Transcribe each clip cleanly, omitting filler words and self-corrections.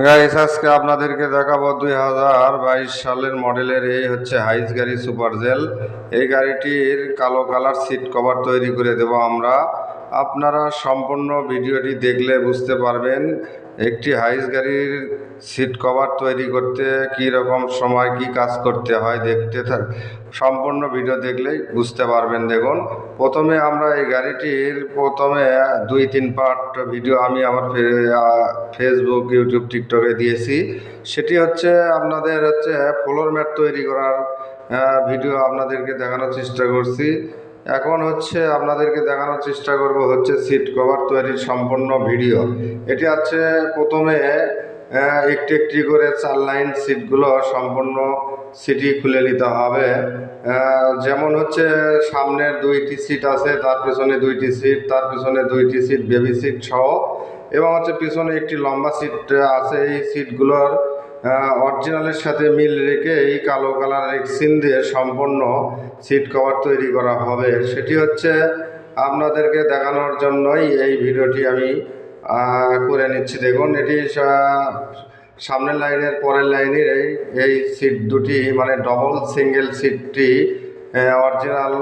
Guys আজকে আপনাদেরকে দেখাবো 2022 সালের মডেলের এই হচ্ছে হাইস গাড়ি সুপার জেল। এই গাড়িটির কালো কালার সিট কভার তৈরি করে দেব আমরা। আপনারা সম্পূর্ণ ভিডিওটি দেখলে বুঝতে পারবেন একটি হাইস গাড়ির সিট কভার তৈরি করতে কী রকম সময় কি কাজ করতে হয় সম্পূর্ণ ভিডিও দেখলেই বুঝতে পারবেন। দেখুন, প্রথমে আমরা এই গাড়িটির প্রথমে 2-3 পার্ট ভিডিও আমি আমার ফেসবুক, ইউটিউব, টিকটকে দিয়েছি। সেটি হচ্ছে আপনাদের ফ্লোর ম্যাট তৈরি করার ভিডিও আপনাদেরকে দেখানোর চেষ্টা করছি। এখন আপনাদেরকে দেখানোর চেষ্টা করব সিট কভার তৈরির সম্পূর্ণ ভিডিও। এটি প্রথমে একটি একটি করে 4 লাইন সিটগুলো সম্পূর্ণ সিটই খুলে নিতে হবে। যেমন সামনের 2টি সিট আছে, তার পিছনে 2টি সিট, তার পিছনে 2টি সিট বেবি সিট সহ, এবং পিছনে একটি লম্বা সিট আছে। এই সিটগুলোর অরিজিনালের সাথে মিল রেখে এই কালো কালার রেক্সিন দিয়ে সম্পূর্ণ সিট কভার তৈরি করা হবে। সেটি আপনাদেরকে দেখানোর জন্যই এই ভিডিওটি আমি করে নিচ্ছি। দেখুন, এটি সামনের লাইনের পরের লাইনের এই সিট দুটি মানে ডবল সিঙ্গেল সিটটি অরিজিনাল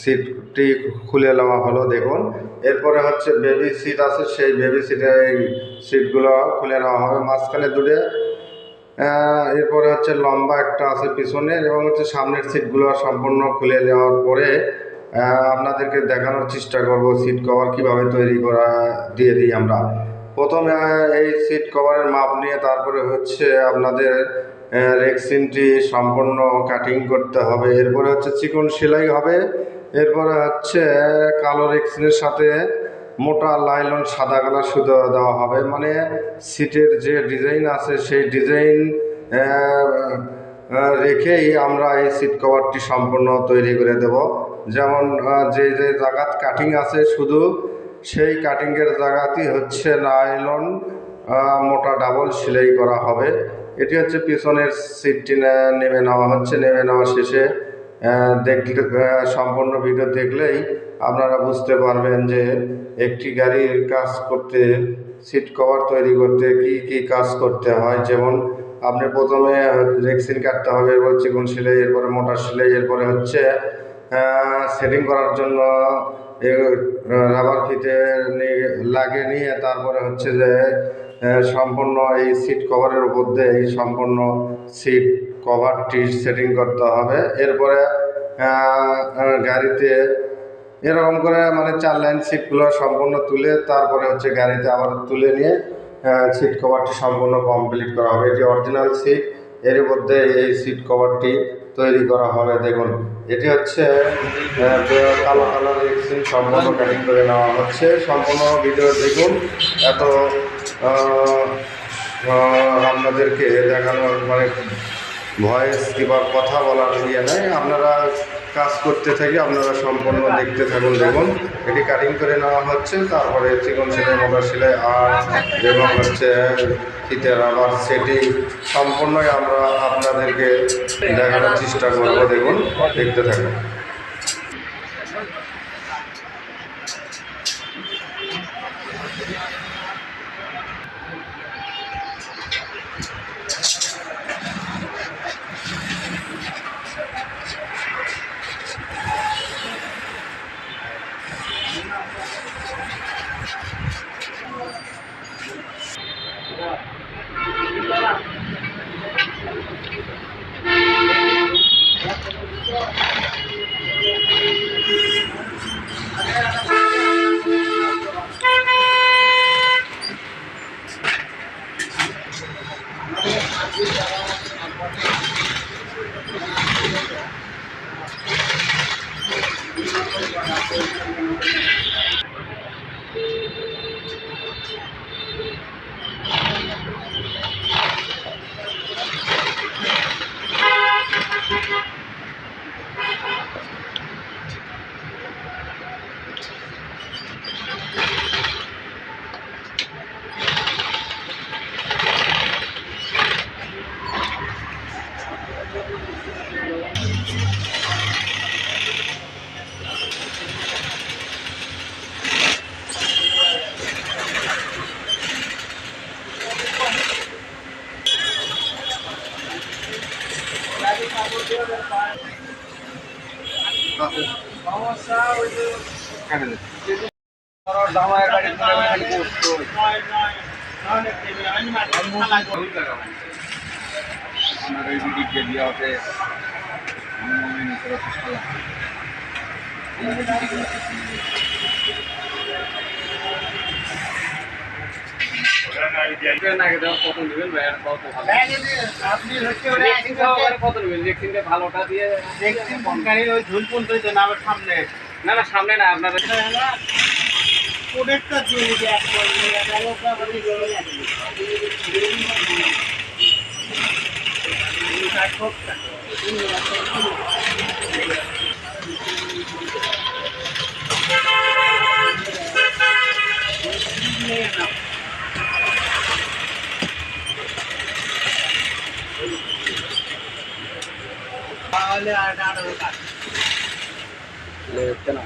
সিটটি খুলে নেওয়া হলো। দেখুন, এরপরে বেবি সিট আছে, সেই বেবি সিটের এই সিটগুলো খুলে নেওয়া হবে। মাঝখানে দুটো, এরপরে লম্বা একটা আছে পিছনের, এবং সামনের সিটগুলো সম্পূর্ণ খুলে নেওয়ার পরে আপনাদেরকে দেখানোর চেষ্টা করব সিট কভার কীভাবে তৈরি করা দিয়ে দিই আমরা। প্রথমে এই সিট কভারের মাপ নিয়ে তারপরে আপনাদের রেক্সিনটি সম্পূর্ণ কাটিং করতে হবে। এরপরে চিকন সেলাই হবে। এরপরে কালো রেক্সিনের সাথে মোটা লাইলন সাদা কালার সুতো দেওয়া হবে। মানে সিটের যে ডিজাইন আছে সেই ডিজাইন রেখেই আমরা এই সিট কভারটি সম্পূর্ণ তৈরি করে দেব। যেমন যে যে জায়গাত কাটিং আছে শুধু সেই কাটিংয়ের জায়গাতেই নাইলন মোটা ডাবল সেলাই করা হবে। এটি পিছনের সিটটি নেমে নেওয়া নেমে নেওয়া শেষে দেখলে সম্পূর্ণ ভিডিও দেখলেই আপনারা বুঝতে পারবেন যে একটি গাড়ির কাজ করতে, সিট কভার তৈরি করতে কি কি কাজ করতে হয়। যেমন আপনি প্রথমে রেক্সিন কাটতে হবে, এরপর চিকন সেলাই, এরপরে মোটা সেলাই, এরপরে সেটিং করার জন্য রাবার ফিতে লাগিয়ে নিয়ে তারপরে যে সম্পূর্ণ এই সিট কভারের উপর দিয়ে এই সম্পূর্ণ সিট কভারটি সেটিং করতে হবে। এরপরে গাড়িতে এরকম করে মানে 4 লাইন সিটগুলো সম্পূর্ণ তুলে তারপরে গাড়িতে আবার তুলে নিয়ে সিট কভারটি সম্পূর্ণ কমপ্লিট করা হবে। এটি অরিজিনাল সিট, এর মধ্যে এই সিট কভারটি তৈরি করা হবে। দেখুন, এটি কালো কালার রেক্সিন সম্পূর্ণ কাটিং করে নেওয়া হচ্ছে। সম্পূর্ণ ভিডিও দেখুন। এত আপনাদেরকে দেখানোর মানে ভয়েস কিংবা কথা বলার ইয়ে নাই, আপনারা কাজ করতে থাকি, আপনারা সম্পূর্ণ দেখতে থাকুন। দেখুন, এটি কাটিং করে নেওয়া হচ্ছে, তারপরে চিকন সেলাই, মোটা সেলাই আর এবং ফিতের আবার সেটি সম্পূর্ণই আমরা আপনাদেরকে দেখানোর চেষ্টা করবো। দেখুন, দেখতে থাকুন। জামাইয়ের বাড়ি খালি আমার ওই দিক দিয়ে বিয়ে হতে কত নেবেন কত নেবেন ভ্যাকসিনটা ভালোটা দিয়ে ওই ঝুল পর্যন্ত আমার সামনে না না সামনে না আপনার প্রোডাক্টটা দিয়ে তাহলে আর কাজ কেন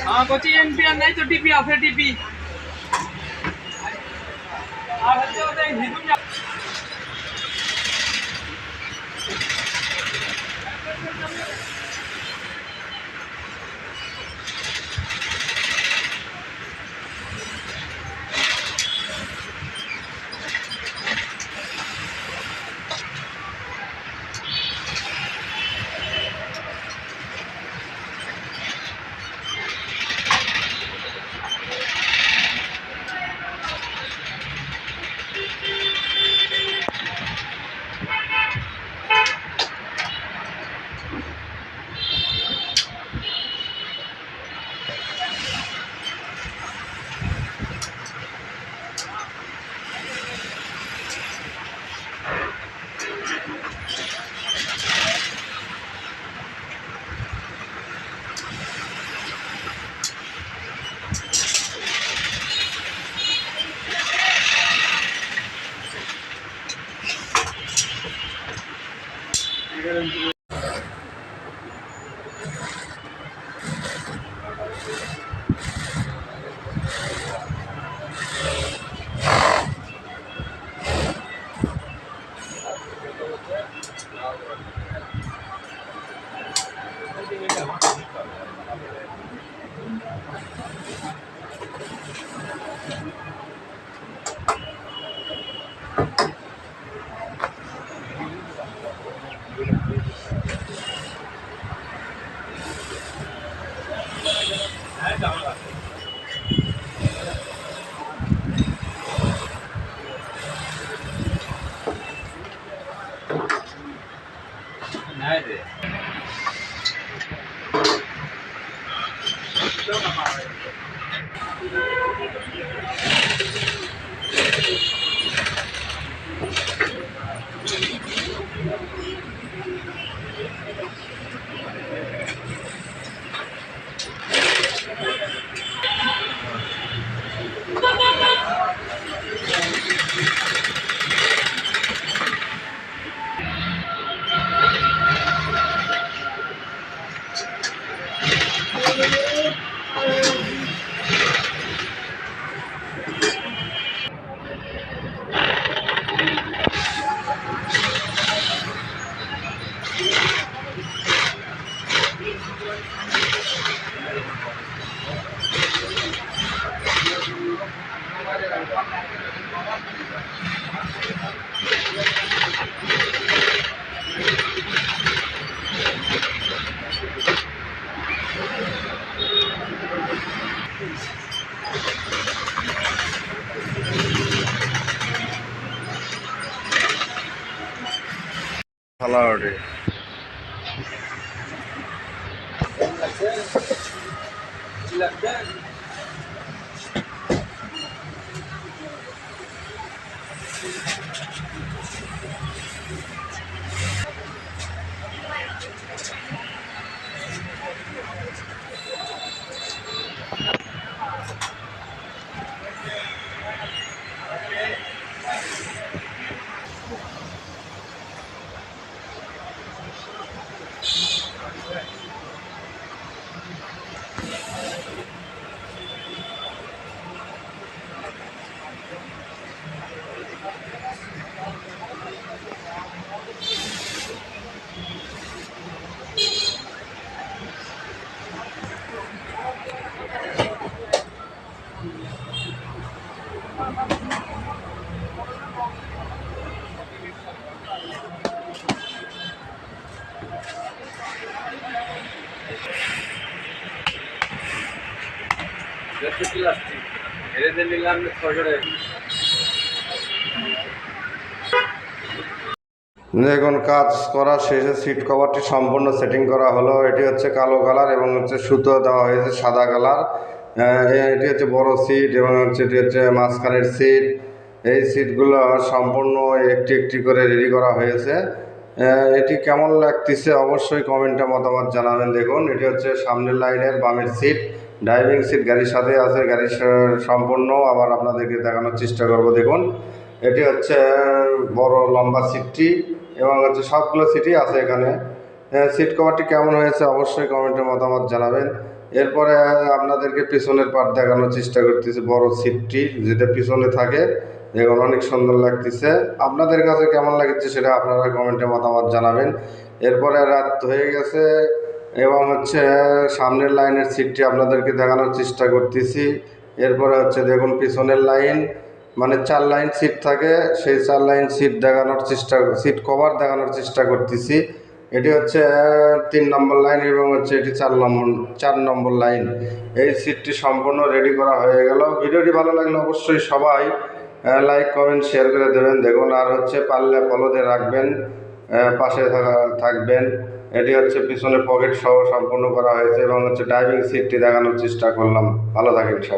हाँ कोची एनपीआर नहीं तो टीपी ऑफ है टीपी ফালাওয়াটি প্লাস্টিক এর নিলাম 600 টাকা। দেখুন কাজ করা শেষে সিট কভারটি সম্পূর্ণ সেটিং করা হলো। এটি হচ্ছে কালো কালার এবং হচ্ছে সুতো দেওয়া হয়েছে সাদা কালার। এটি হচ্ছে বড় সিট এবং হচ্ছে এটি হচ্ছে মাঝখানের সিট। এই সিটগুলো সম্পূর্ণ একটি একটি করে রেডি করা হয়েছে। এটি কেমন লাগতেছে অবশ্যই কমেন্টে মতামত জানাবেন। দেখুন এটি হচ্ছে সামনের লাইনের বামের সিট, ড্রাইভিং সিট গাড়ির সাথে আছে, গাড়ির সম্পূর্ণ আবার আপনাদেরকে দেখানোর চেষ্টা করব। দেখুন এটি হচ্ছে বড় লম্বা সিটটি এবং হচ্ছে সবগুলো সিটই আছে এখানে। সিট কভারটি কেমন হয়েছে অবশ্যই কমেন্টে মতামত জানাবেন। এরপরে আপনাদেরকে পিছনের পার্ট দেখানোর চেষ্টা করতেছি, বড় সিটটি যেটা পিছনে থাকে। দেখুন অনেক সুন্দর লাগতেছে। আপনাদের কাছে কেমন লাগছে সেটা আপনারা কমেন্টে মতামত জানাবেন। এরপরে রাত হয়ে গেছে এবং হচ্ছে সামনের লাইনের সিটটি আপনাদেরকে দেখানোর চেষ্টা করতেছি। এরপরে হচ্ছে দেখুন পিছনের লাইন, মানে 4 লাইন সিট থাকে, সেই 4 লাইন সিট দেখানোর চেষ্টা, সিট কভার দেখানোর চেষ্টা করতেছি। এটি হচ্ছে 3 নম্বর লাইন এবং হচ্ছে এটি 4 নম্বর লাইন। এই সিটটি সম্পূর্ণ রেডি করা হয়ে গেল। ভিডিওটি ভালো লাগলে অবশ্যই সবাই লাইক কমেন্ট শেয়ার করে দেবেন। দেখুন আর হচ্ছে পারলে ফলো দিয়ে রাখবেন, পাশে থাকবেন। এটি হচ্ছে পিছনে পকেট সহ সম্পূর্ণ করা হয়েছে এবং হচ্ছে ড্রাইভিং সিটটি দেখানোর চেষ্টা করলাম। ভালো থাকেন সবাই।